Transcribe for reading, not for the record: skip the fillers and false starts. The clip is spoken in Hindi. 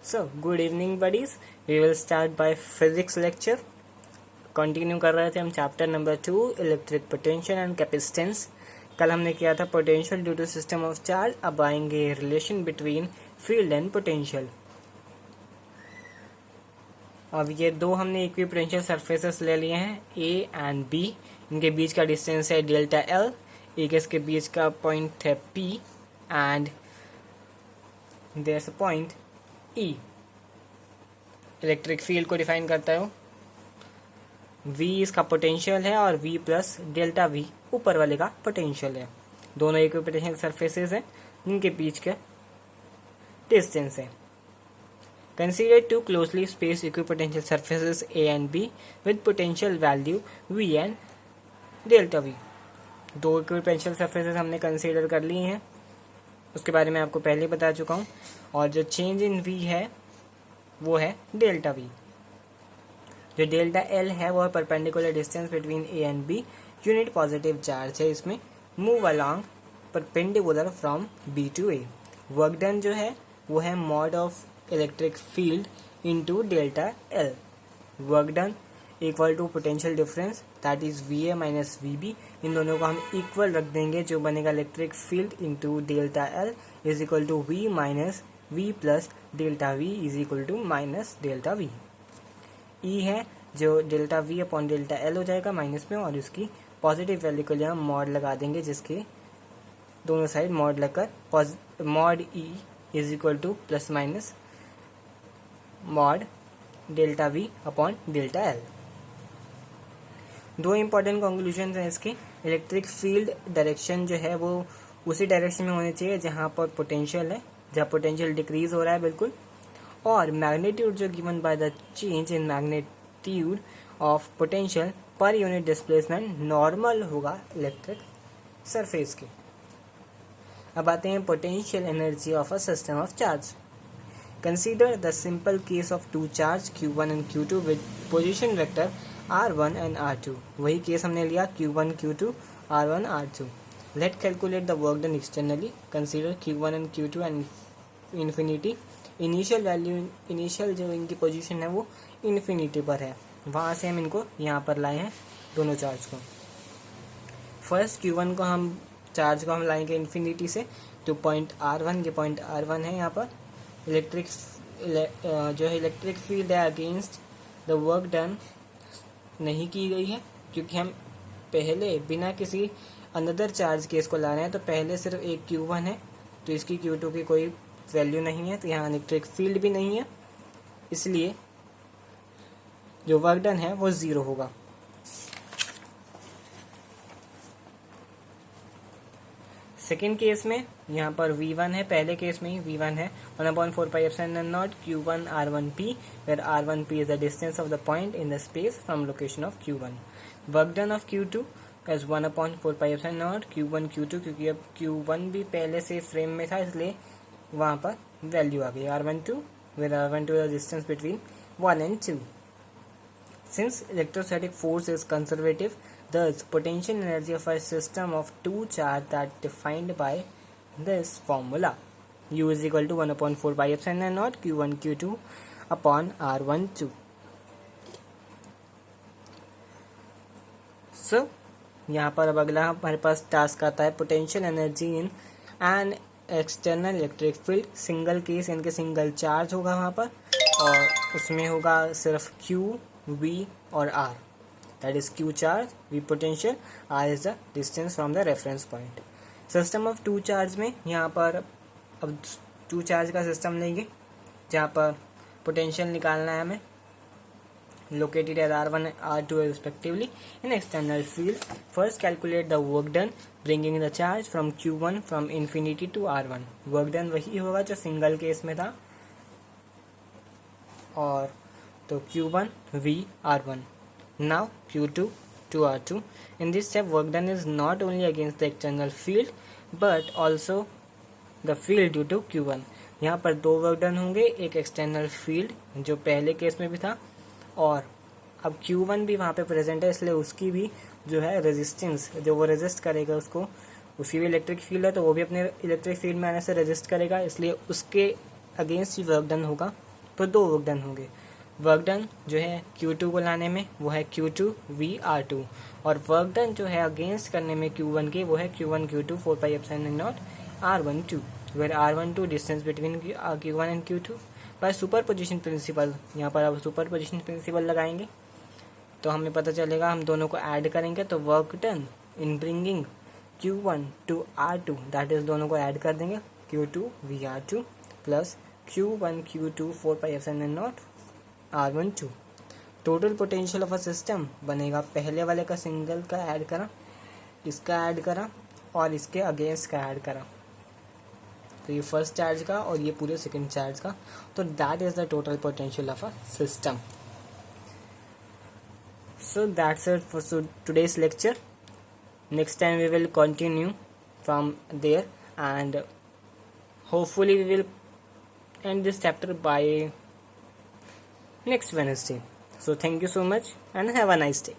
So, good evening buddies. We will start by physics lecture. Continue कर रहे थे हम chapter number 2 electric potential and capacitance. कल हमने किया था potential due to system of charge. अब आएंगे relation between field and potential. अब ये दो हमने इक्विपोटेंशियल सरफेसेस ले लिए हैं ए एंड बी. इनके बीच का डिस्टेंस है डेल्टा एल. एक इसके बीच का पॉइंट है P and there is a point E. Electric field को डिफाइन करता है V इसका पोटेंशियल है और V प्लस डेल्टा V ऊपर वाले का पोटेंशियल है. दोनों इक्विपोटेंशियल सरफेसेस हैं जिनके बीच का डिस्टेंस है. Consider two closely space equipotential surfaces A and B with potential value V and delta V. दो इक्विपोटेंशियल सरफेसेस हमने कंसीडर कर लिए हैं, उसके बारे में आपको पहले बता चुका हूँ. और जो चेंज इन V है वो है डेल्टा V. जो डेल्टा एल है वो है perpendicular distance between A and B. Unit positive charge है इसमें. Move along perpendicular from B to A. Work done जो है वो है mod of electric field into delta L. Work done equal to potential difference that is V A minus V B. इन दोनों को हम इक्वल रख देंगे. जो बनेगा electric field into delta L is equal to V minus V plus delta V is equal to minus delta V. E है जो delta V upon delta L हो जाएगा माइनस में, और इसकी पॉजिटिव वैल्यू के लिए हम मॉड लगा देंगे जिसके दोनों साइड मॉड लगकर mod E is equal two plus minus mod delta V upon delta L. दो इंपॉर्टेंट कंक्लूजन हैं इसके. इलेक्ट्रिक फील्ड डायरेक्शन जो है वो उसी डायरेक्शन में होनी चाहिए जहाँ पर पोटेंशियल है, जहाँ पोटेंशियल डिक्रीज हो रहा है बिल्कुल. और मैग्नीट्यूड जो given by the change in magnitude of potential पर यूनिट डिस्प्लेसमेंट नॉर्मल होगा इलेक्ट्रिक सरफेस के. अब आते हैं potential energy of a system of charge. Consider the simple case of two charge Q1 and Q2 with position vector R1 and R2. वही केस हमने लिया Q1 Q2 R1 R2. Let calculate the work done externally. Consider Q1 and Q2 and infinity. Initial value initial जो इनकी पोजीशन है वो इन्फिनिटी पर है. वहाँ से हम इनको यहाँ पर लाए हैं दोनों चार्ज को. फर्स्ट Q1 को हम चार्ज को हम लाएंगे इन्फिनिटी से तो पॉइंट R1 के पॉइंट R1 है. यहाँ पर जो है इलेक्ट्रिक फील्ड है अगेंस्ट द वर्क डन नहीं की गई है क्योंकि हम पहले बिना किसी अनदर चार्ज केस को ला रहे हैं. तो पहले सिर्फ एक Q1 है तो इसकी Q2 की कोई वैल्यू नहीं है, तो यहाँ इलेक्ट्रिक फील्ड भी नहीं है, इसलिए जो वर्क डन है वो 0 होगा. सेकेंड केस में यहाँ पर V1 है, पहले केस में ही V1 है 1/4πε0 Q1 R1P where R1P is the distance of the point in the space from location of Q1. Work done of Q2 is 1/4πε0 Q1 Q2 क्योंकि अब Q1 भी पहले से फ्रेम में था इसलिए वहाँ पर वैल्यू आ गई R12 where R12 is the distance between 1 and 2. Since electrostatic force is conservative, thus potential energy of a system of two charge that defined by this formula U is equal to 1/4πε0 Q1 Q2 upon R12. So यहाँ पर अब अगला हमारे पास टास्क आता है potential energy in and external electric field. Single case इनके सिंगल चार्ज होगा वहाँ पर और उसमें होगा सिर्फ Q, V और R. That is Q charge, V potential, R is the distance from the reference point. System of two charge में यहाँ पर अब टू चार्ज का सिस्टम लेंगे जहाँ पर पोटेंशियल निकालना है हमें. Located as R1 and R2 respectively in external field. First calculate the work done bringing the charge from Q1 from infinity to R1. Work done वही होगा जो सिंगल केस में था और तो Q1 V R1. Now Q2 to R2. In this step work done is not only against the external field but also the field due to Q1. यहाँ पर दो वर्क डन होंगे, एक एक्सटर्नल फील्ड जो पहले केस में भी था और अब Q1 भी वहाँ पे प्रेजेंट है इसलिए उसकी भी जो है रेजिस्टेंस जो वो रेजिस्ट करेगा उसको, उसकी भी इलेक्ट्रिक फील्ड है तो वो भी अपने इलेक्ट्रिक फील्ड में आने से रेजिस्ट करेगा, इसलिए उसके अगेंस्ट ही वर्क डन होगा तो 2 वर्क डन होंगे। वर्क डन जो है Q2 को लाने में वो है Q2 VR2, और वर्क डन जो है अगेंस्ट करने में Q1 के वो है Q1 Q2 4 pi epsilon naught R12, where R12 distance between Q1 and Q2 by superposition principle. यहाँ पर अब सुपरपोजिशन प्रिंसिपल लगाएंगे तो हमें पता चलेगा, हम दोनों को ऐड करेंगे तो work done in bringing Q1 to R2, that is दोनों को ऐड कर देंगे Q2 VR2 plus Q1 Q2 4 pi epsilon naught R12। Total potential of a system बनेगा पहले वाले का सिंगल का ऐड करा, इसका ऐड करा और इसके अगेंस्ट का ऐड करा, तो ये फर्स्ट चार्ज का और ये पूरे सेकंड चार्ज का, तो that is the total potential of a system. So that's it for today's lecture. Next time we will continue from there, and hopefully we will end this chapter by next Wednesday. So thank you so much and have a nice day.